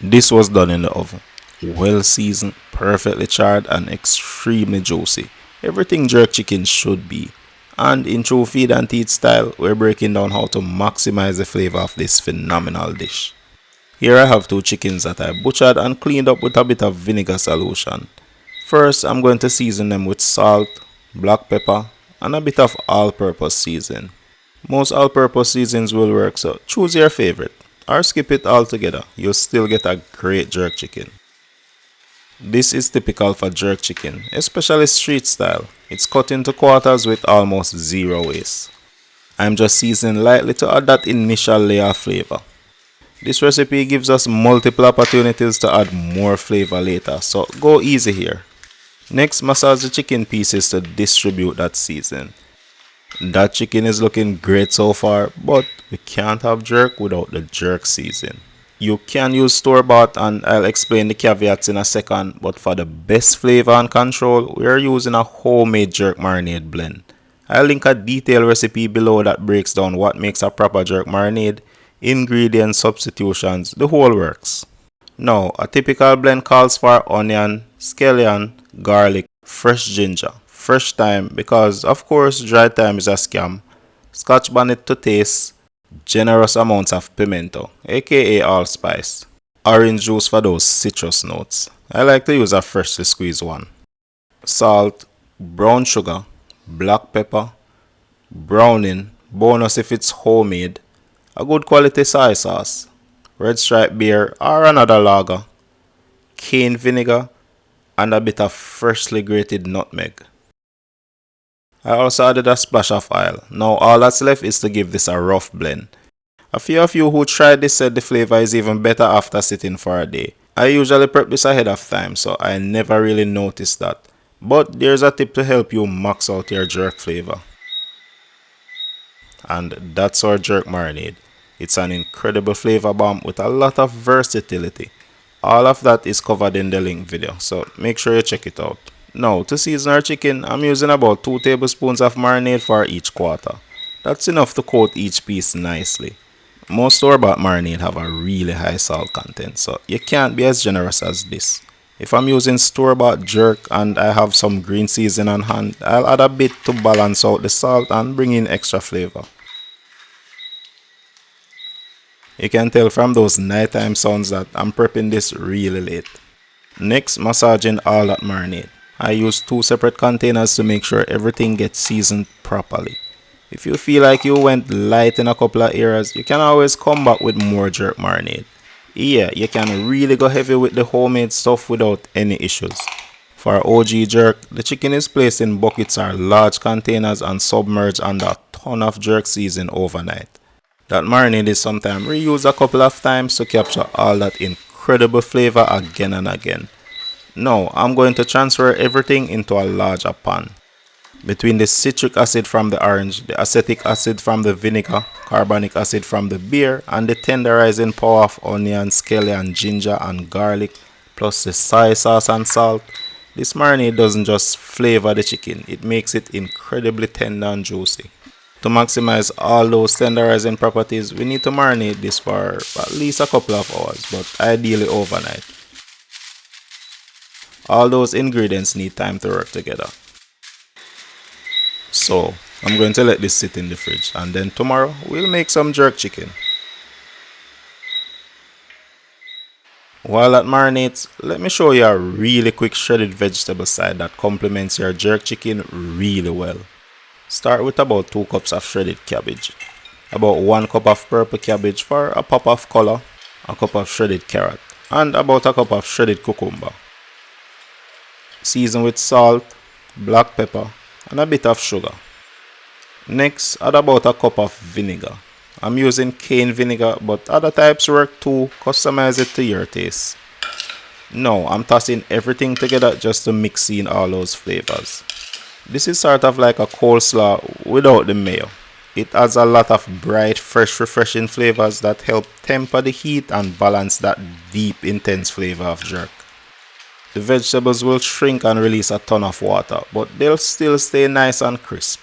This was done in the oven. Well seasoned, perfectly charred, and extremely juicy. Everything jerk chicken should be. And in true feed and teeth style, we're breaking down how to maximize the flavor of this phenomenal dish. Here I have two chickens that I butchered and cleaned up with a bit of vinegar solution. First, I'm going to season them with salt, black pepper, and a bit of all-purpose seasoning. Most all-purpose seasonings will work, so choose your favorite or skip it altogether. You'll still get a great jerk chicken. This is typical for jerk chicken, especially street style. It's cut into quarters with almost zero waste. I'm just seasoning lightly to add that initial layer of flavor. This recipe gives us multiple opportunities to add more flavor later, so go easy here. Next, massage the chicken pieces to distribute that seasoning. That chicken is looking great so far, but we can't have jerk without the jerk seasoning. You can use store-bought and I'll explain the caveats in a second, but for the best flavor and control, we are using a homemade jerk marinade blend. I'll link a detailed recipe below that breaks down what makes a proper jerk marinade, ingredients, substitutions, the whole works. Now, a typical blend calls for onion, scallion, garlic, fresh ginger, fresh thyme because of course dry thyme is a scam, scotch bonnet to taste, generous amounts of pimento, aka allspice, orange juice for those citrus notes. I like to use a freshly squeezed one. Salt, brown sugar, black pepper, browning, bonus if it's homemade, a good quality soy sauce, red stripe beer or another lager, cane vinegar, and a bit of freshly grated nutmeg. I also added a splash of oil. Now all that's left is to give this a rough blend. A few of you who tried this said the flavor is even better after sitting for a day. I usually prep this ahead of time, so I never really noticed that. But there's a tip to help you max out your jerk flavor. And that's our jerk marinade. It's an incredible flavor bomb with a lot of versatility. All of that is covered in the link video, so make sure you check it out. Now, to season our chicken, I'm using about 2 tablespoons of marinade for each quarter. That's enough to coat each piece nicely. Most store-bought marinade have a really high salt content, so you can't be as generous as this. If I'm using store-bought jerk and I have some green seasoning on hand, I'll add a bit to balance out the salt and bring in extra flavor. You can tell from those nighttime sounds that I'm prepping this really late. Next, massaging all that marinade. I use 2 separate containers to make sure everything gets seasoned properly. If you feel like you went light in a couple of areas, you can always come back with more jerk marinade. Yeah, you can really go heavy with the homemade stuff without any issues. For OG jerk, the chicken is placed in buckets or large containers and submerged under a ton of jerk seasoning overnight. That marinade is sometimes reused a couple of times to capture all that incredible flavor again and again. Now, I'm going to transfer everything into a larger pan. Between the citric acid from the orange, the acetic acid from the vinegar, carbonic acid from the beer, and the tenderizing power of onion, scallion, ginger, and garlic, plus the soy sauce and salt, this marinade doesn't just flavor the chicken, it makes it incredibly tender and juicy. To maximize all those tenderizing properties, we need to marinate this for at least a couple of hours, but ideally overnight. All those ingredients need time to work together. So, I'm going to let this sit in the fridge and then tomorrow we'll make some jerk chicken. While that marinates, let me show you a really quick shredded vegetable side that complements your jerk chicken really well. Start with about 2 cups of shredded cabbage, about 1 cup of purple cabbage for a pop of color, a cup of shredded carrot, and about a cup of shredded cucumber. Season with salt, black pepper, and a bit of sugar. Next, add about a cup of vinegar. I'm using cane vinegar, but other types work too, customize it to your taste. Now, I'm tossing everything together just to mix in all those flavors. This is sort of like a coleslaw without the mayo. It adds a lot of bright, fresh, refreshing flavors that help temper the heat and balance that deep, intense flavor of jerk. The vegetables will shrink and release a ton of water, but they'll still stay nice and crisp.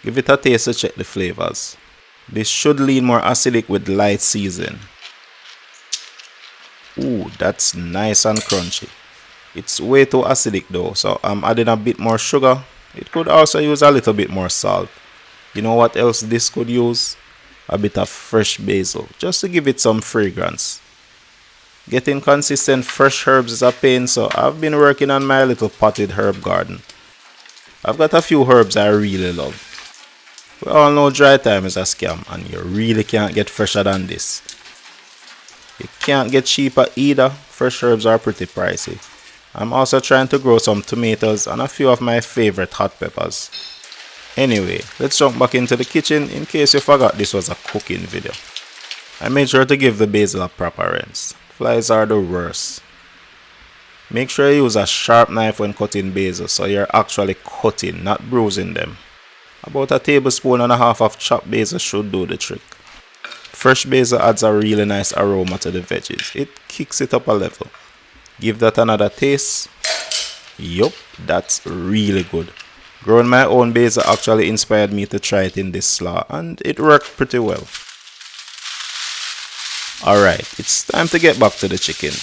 Give it a taste to check the flavors. This should lean more acidic with light seasoning. Ooh, that's nice and crunchy. It's way too acidic though, so I'm adding a bit more sugar. It could also use a little bit more salt. You know what else this could use? A bit of fresh basil, just to give it some fragrance. Getting consistent fresh herbs is a pain, so I've been working on my little potted herb garden. I've got a few herbs I really love. We all know dry time is a scam, and you really can't get fresher than this. You can't get cheaper either. Fresh herbs are pretty pricey. I'm also trying to grow some tomatoes and a few of my favorite hot peppers. Anyway, let's jump back into the kitchen in case you forgot this was a cooking video. I made sure to give the basil a proper rinse. Flies are the worst. Make sure you use a sharp knife when cutting basil so you're actually cutting, not bruising them. About a tablespoon and a half of chopped basil should do the trick. Fresh basil adds a really nice aroma to the veggies. It kicks it up a level. Give that another taste. Yup, that's really good. Growing my own basil actually inspired me to try it in this slaw, and it worked pretty well. Alright, it's time to get back to the chicken.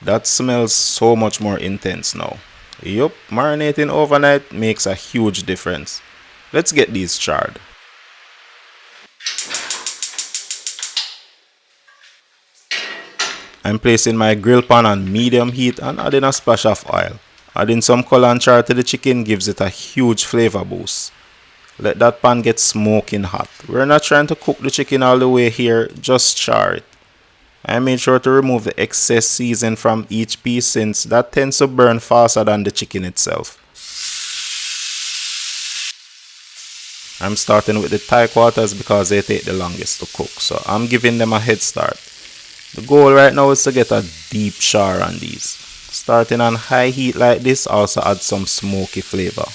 That smells so much more intense now. Yup, marinating overnight makes a huge difference. Let's get these charred. I'm placing my grill pan on medium heat and adding a splash of oil. Adding some color and char to the chicken gives it a huge flavor boost. Let that pan get smoking hot. We're not trying to cook the chicken all the way here, just char it. I made sure to remove the excess season from each piece since that tends to burn faster than the chicken itself. I'm starting with the Thai quarters because they take the longest to cook, so I'm giving them a head start. The goal right now is to get a deep char on these. Starting on high heat like this also adds some smoky flavor.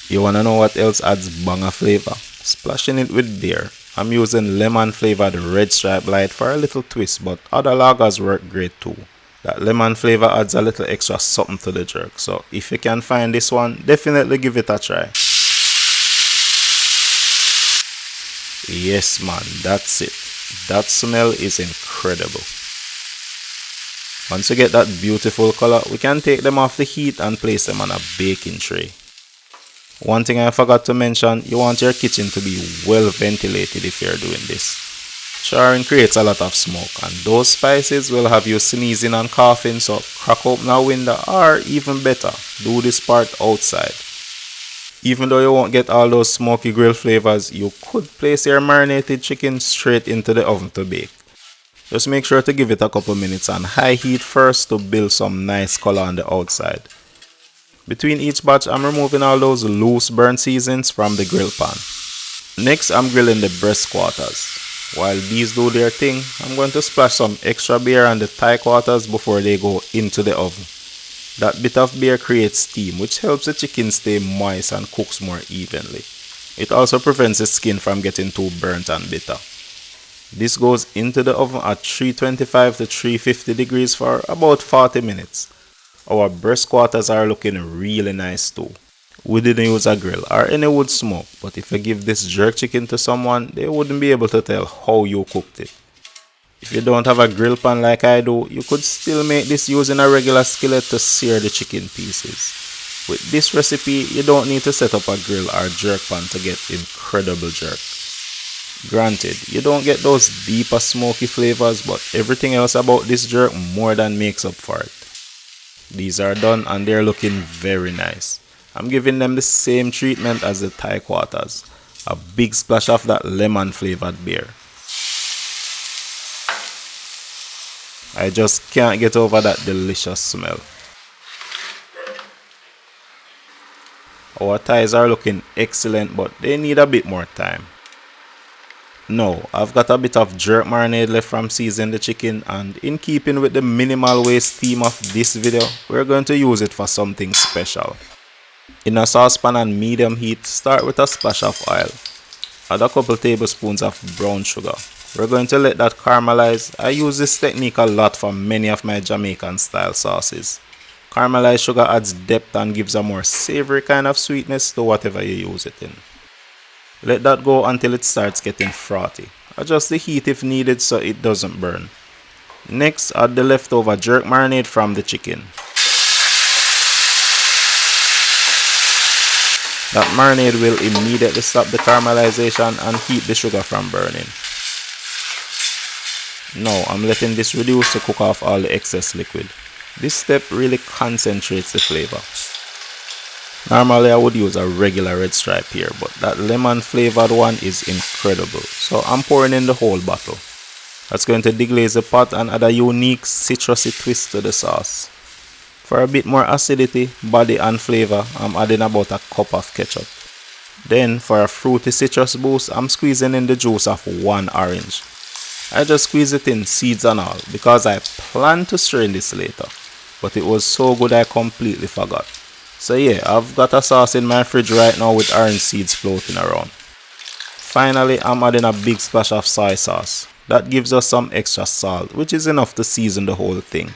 You wanna know what else adds banger flavor? Splashing it with beer. I'm using lemon flavored red stripe light for a little twist, but other lagers work great too. That lemon flavor adds a little extra something to the jerk, so if you can find this one, definitely give it a try. Yes man, that's it. That smell is incredible. Once you get that beautiful color, we can take them off the heat and place them on a baking tray. One thing I forgot to mention, you want your kitchen to be well ventilated if you're doing this. Charring creates a lot of smoke and those spices will have you sneezing and coughing, so crack open a window or even better, do this part outside. Even though you won't get all those smoky grill flavors, you could place your marinated chicken straight into the oven to bake. Just make sure to give it a couple minutes on high heat first to build some nice color on the outside. Between each batch, I'm removing all those loose burnt seasons from the grill pan. Next, I'm grilling the breast quarters. While these do their thing, I'm going to splash some extra beer on the thigh quarters before they go into the oven. That bit of beer creates steam, which helps the chicken stay moist and cooks more evenly. It also prevents the skin from getting too burnt and bitter. This goes into the oven at 325 to 350 degrees for about 40 minutes. Our breast quarters are looking really nice too. We didn't use a grill or any wood smoke, but if you give this jerk chicken to someone, they wouldn't be able to tell how you cooked it. If you don't have a grill pan like I do, you could still make this using a regular skillet to sear the chicken pieces. With this recipe, you don't need to set up a grill or jerk pan to get incredible jerk. Granted, you don't get those deeper smoky flavors, but everything else about this jerk more than makes up for it. These are done and they're looking very nice. I'm giving them the same treatment as the thigh quarters. A big splash of that lemon flavored beer. I just can't get over that delicious smell. Our thighs are looking excellent, but they need a bit more time. Now, I've got a bit of jerk marinade left from seasoning the chicken, and in keeping with the minimal waste theme of this video, we're going to use it for something special. In a saucepan on medium heat, start with a splash of oil. Add a couple tablespoons of brown sugar. We're going to let that caramelize. I use this technique a lot for many of my Jamaican style sauces. Caramelized sugar adds depth and gives a more savory kind of sweetness to whatever you use it in. Let that go until it starts getting frothy. Adjust the heat if needed so it doesn't burn. Next, add the leftover jerk marinade from the chicken. That marinade will immediately stop the caramelization and keep the sugar from burning. Now I'm letting this reduce to cook off all the excess liquid. This step really concentrates the flavor. Normally I would use a regular red stripe here, but that lemon flavored one is incredible. So I'm pouring in the whole bottle. That's going to deglaze the pot and add a unique citrusy twist to the sauce. For a bit more acidity, body and flavor, I'm adding about a cup of ketchup. Then for a fruity citrus boost, I'm squeezing in the juice of one orange. I just squeeze it in, seeds and all, because I plan to strain this later. But it was so good I completely forgot. So yeah, I've got a sauce in my fridge right now with orange seeds floating around. Finally, I'm adding a big splash of soy sauce. That gives us some extra salt, which is enough to season the whole thing.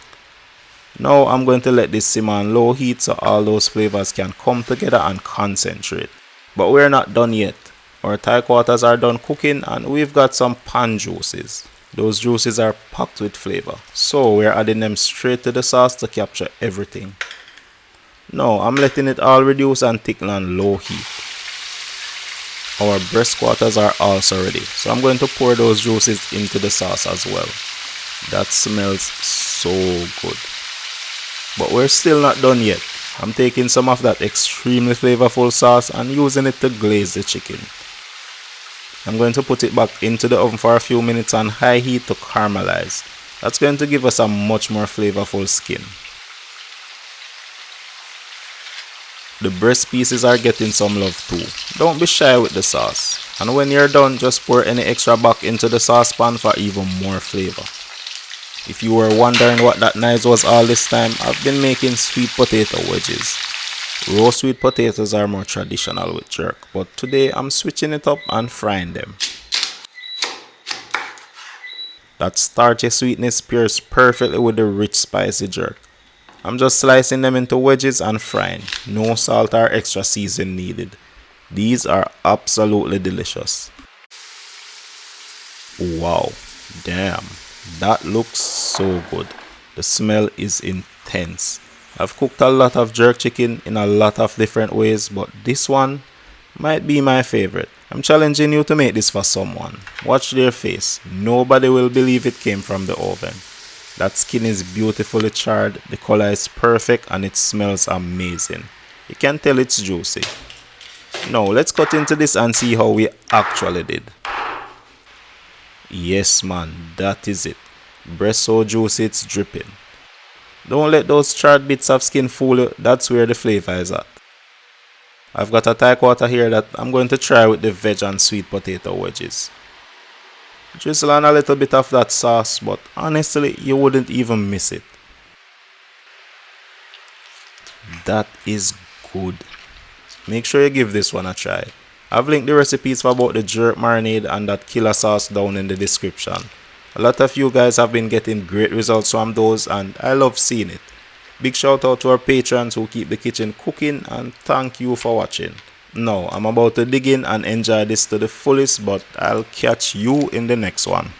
Now I'm going to let this simmer on low heat so all those flavors can come together and concentrate. But we're not done yet. Our Thai quarters are done cooking and we've got some pan juices. Those juices are packed with flavor. So we're adding them straight to the sauce to capture everything. Now I'm letting it all reduce and thicken on low heat. Our breast quarters are also ready. So I'm going to pour those juices into the sauce as well. That smells so good. But we're still not done yet. I'm taking some of that extremely flavorful sauce and using it to glaze the chicken. I'm going to put it back into the oven for a few minutes on high heat to caramelize. That's going to give us a much more flavorful skin. The breast pieces are getting some love too. Don't be shy with the sauce. And when you're done, just pour any extra back into the saucepan for even more flavor. If you were wondering what that knife was all this time, I've been making sweet potato wedges. Raw sweet potatoes are more traditional with jerk, but today I'm switching it up and frying them. That starchy sweetness pairs perfectly with the rich spicy jerk. I'm just slicing them into wedges and frying. No salt or extra seasoning needed. These are absolutely delicious. Wow, damn, that looks so good. The smell is intense. I've cooked a lot of jerk chicken in a lot of different ways, but this one might be my favorite. I'm challenging you to make this for someone. Watch their face. Nobody will believe it came from the oven. That skin is beautifully charred, the color is perfect and it smells amazing. You can tell it's juicy. Now let's cut into this and see how we actually did. Yes man, that is it. Breast so juicy it's dripping. Don't let those charred bits of skin fool you, that's where the flavor is at. I've got a Thai quarter here that I'm going to try with the veg and sweet potato wedges. Drizzle on a little bit of that sauce, but honestly, you wouldn't even miss it. That is good. Make sure you give this one a try. I've linked the recipes for both the jerk marinade and that killer sauce down in the description. A lot of you guys have been getting great results from those and I love seeing it. Big shout out to our patrons who keep the kitchen cooking and thank you for watching. Now, I'm about to dig in and enjoy this to the fullest, but I'll catch you in the next one.